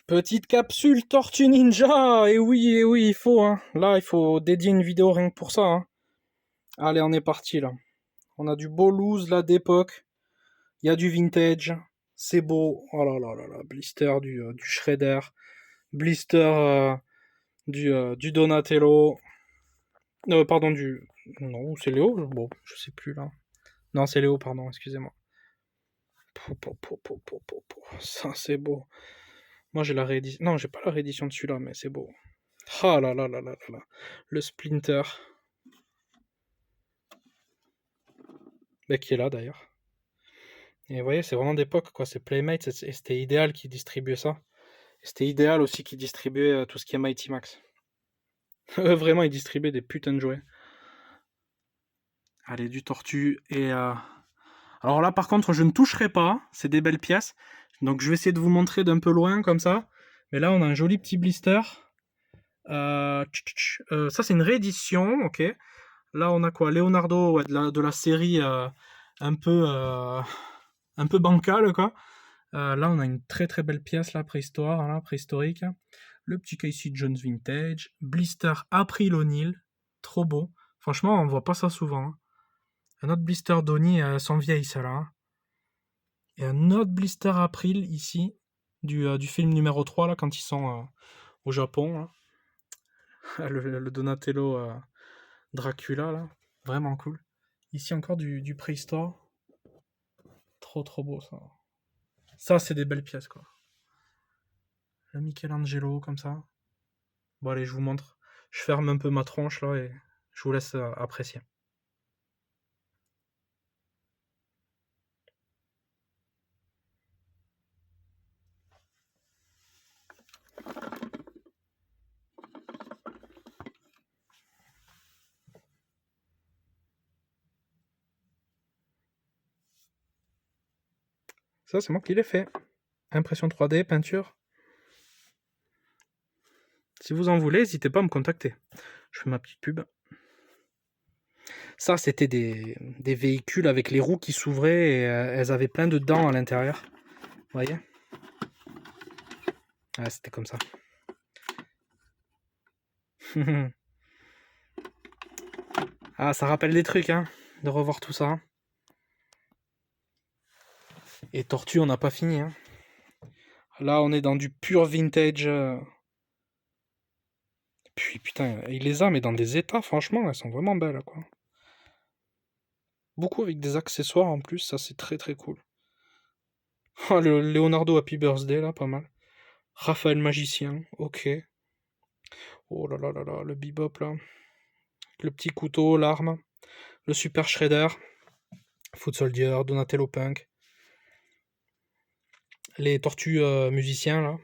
Petite capsule Tortue Ninja. Et oui, il faut, hein. Là, il faut dédier une vidéo rien que pour ça, hein. Allez, on est parti, là. On a du beau loose, là, d'époque. Il y a du vintage. C'est beau. Oh là là là là. Blister du Shredder. Blister du Donatello. Pardon, du... Non, c'est Léo? Bon, je sais plus, là. Non, c'est Léo, pardon, excusez-moi. Ça, c'est beau. Moi, j'ai la réédition... Non, j'ai pas la réédition de celui-là, mais c'est beau. Ah là là là là là là. Le Splinter. Bah, qui est là, d'ailleurs. Et vous voyez, c'est vraiment d'époque, quoi. C'est Playmates, et c'était Idéal qui distribuait ça. Et c'était Idéal aussi qui distribuait tout ce qui est Mighty Max. Vraiment, ils distribuaient des putains de jouets. Allez, du tortue. Et alors là, par contre, je ne toucherai pas. C'est des belles pièces. Donc, je vais essayer de vous montrer d'un peu loin, comme ça. Mais là, on a un joli petit blister. Ça, c'est une réédition, ok. Là, on a quoi? Leonardo, ouais, de la série un peu bancale, quoi. Là, on a une très très belle pièce, là, préhistoire, là, préhistorique. Le petit Casey Jones vintage. Blister April O'Neil. Trop beau. Franchement, on voit pas ça souvent, hein. Un autre blister d'Oni, sans vieille, celle-là, hein. Et un autre blister April, ici, du film numéro 3, là, quand ils sont au Japon, là. Le Donatello Dracula, là. Vraiment cool. Ici, encore du préhistoire. Trop trop beau, ça. Ça, c'est des belles pièces, quoi. Le Michelangelo, comme ça. Bon, allez, je vous montre. Je ferme un peu ma tronche, là, et je vous laisse apprécier. Ça, c'est moi qui l'ai fait. Impression 3D, peinture. Si vous en voulez, n'hésitez pas à me contacter. Je fais ma petite pub. Ça, c'était des véhicules avec les roues qui s'ouvraient et elles avaient plein de dents à l'intérieur. Vous voyez? Ouais, c'était comme ça. Ah, ça rappelle des trucs, hein, de revoir tout ça. Et Tortue, on n'a pas fini, hein. Là, on est dans du pur vintage. Puis, putain, il les a, mais dans des états, franchement, elles sont vraiment belles, quoi. Beaucoup avec des accessoires en plus, ça, c'est très très cool. Oh, le Leonardo Happy Birthday, là, pas mal. Raphaël Magicien, ok. Oh là là là là, le Bebop, là. Le petit couteau, l'arme. Le Super Shredder. Foot Soldier, Donatello Punk. Les tortues musiciens, là.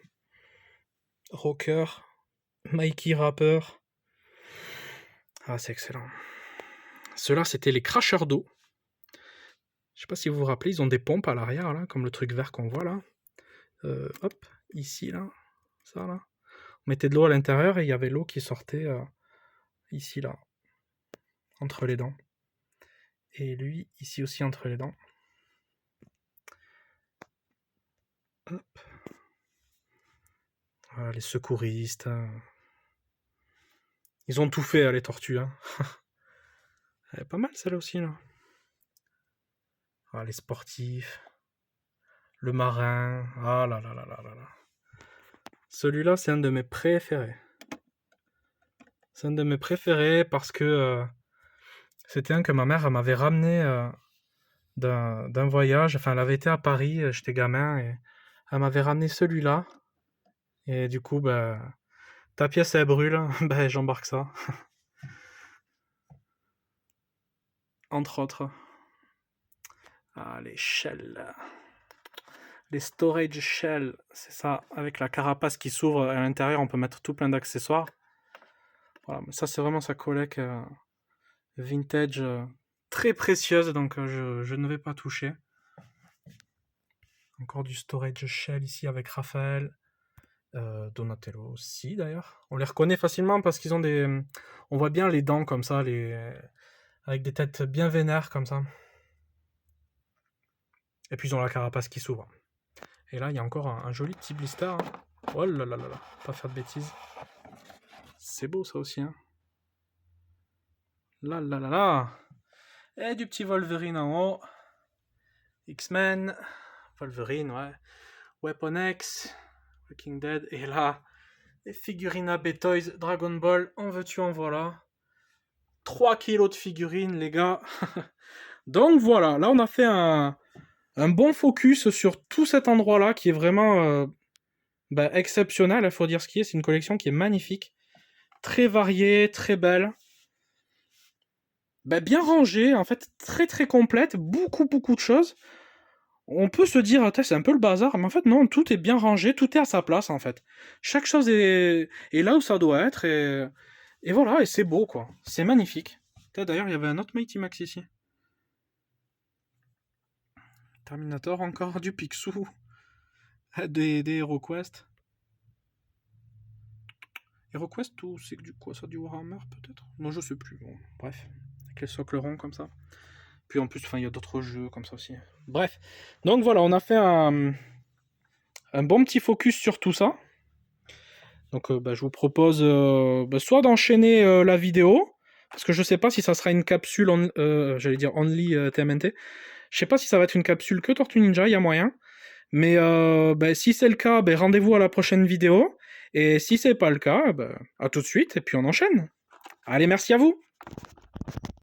Rocker. Mikey Rapper. Ah, c'est excellent. Ceux-là, c'était les cracheurs d'eau. Je sais pas si vous vous rappelez, ils ont des pompes à l'arrière, là, comme le truc vert qu'on voit, là. Hop, ici, là. Ça, là. On mettait de l'eau à l'intérieur et il y avait l'eau qui sortait ici, là. Entre les dents. Et lui, ici aussi, entre les dents. Hop. Voilà, les secouristes. Ils ont tout fait, les tortues, hein. Elle est pas mal, celle-là aussi, là. Ah, les sportifs. Le marin. Ah là là là là là là. Celui-là, c'est un de mes préférés. C'est un de mes préférés parce que c'était un que ma mère m'avait ramené d'un voyage. Enfin, elle avait été à Paris, j'étais gamin, et elle m'avait ramené celui-là. Et du coup, bah, ta pièce, elle brûle, ben j'embarque ça. Entre autres. Ah, les shells. Les storage shells, c'est ça, avec la carapace qui s'ouvre à l'intérieur, on peut mettre tout plein d'accessoires. Voilà, mais ça c'est vraiment sa collecte vintage très précieuse, donc je ne vais pas toucher. Encore du storage shell ici avec Raphaël. Donatello aussi d'ailleurs. On les reconnaît facilement parce qu'ils ont des... On voit bien les dents comme ça, avec des têtes bien vénères comme ça. Et puis ils ont la carapace qui s'ouvre. Et là, il y a encore un joli petit blister, hein. Oh là là là là, pas faire de bêtises. C'est beau ça aussi, hein. Là là là là. Et du petit Wolverine en haut. X-Men. Wolverine, ouais. Weapon X. Walking Dead. Et là, les figurines à Toys Dragon Ball. En veux-tu, en voilà. 3 kilos de figurines, les gars. Donc voilà, là on a fait un bon focus sur tout cet endroit-là qui est vraiment exceptionnel, il faut dire ce qui est. C'est une collection qui est magnifique, très variée, très belle. Bien rangée, en fait, très très complète, beaucoup beaucoup de choses. On peut se dire, c'est un peu le bazar, mais en fait non, tout est bien rangé, tout est à sa place en fait. Chaque chose est là où ça doit être, et voilà, et c'est beau quoi, c'est magnifique. D'ailleurs, il y avait un autre Mighty Max ici. Terminator, encore du Picsou, des HeroQuest. HeroQuest ou c'est du quoi ça, du Warhammer peut-être? Non, je sais plus. Bon, bref, avec les socles ronds comme ça. Puis en plus, il y a d'autres jeux comme ça aussi. Bref, donc voilà, on a fait un bon petit focus sur tout ça. Donc je vous propose soit d'enchaîner la vidéo, parce que je sais pas si ça sera une capsule, j'allais dire only TMNT. Je sais pas si ça va être une capsule que Tortue Ninja, il y a moyen. Mais si c'est le cas, rendez-vous à la prochaine vidéo. Et si c'est pas le cas, à tout de suite, et puis on enchaîne. Allez, merci à vous!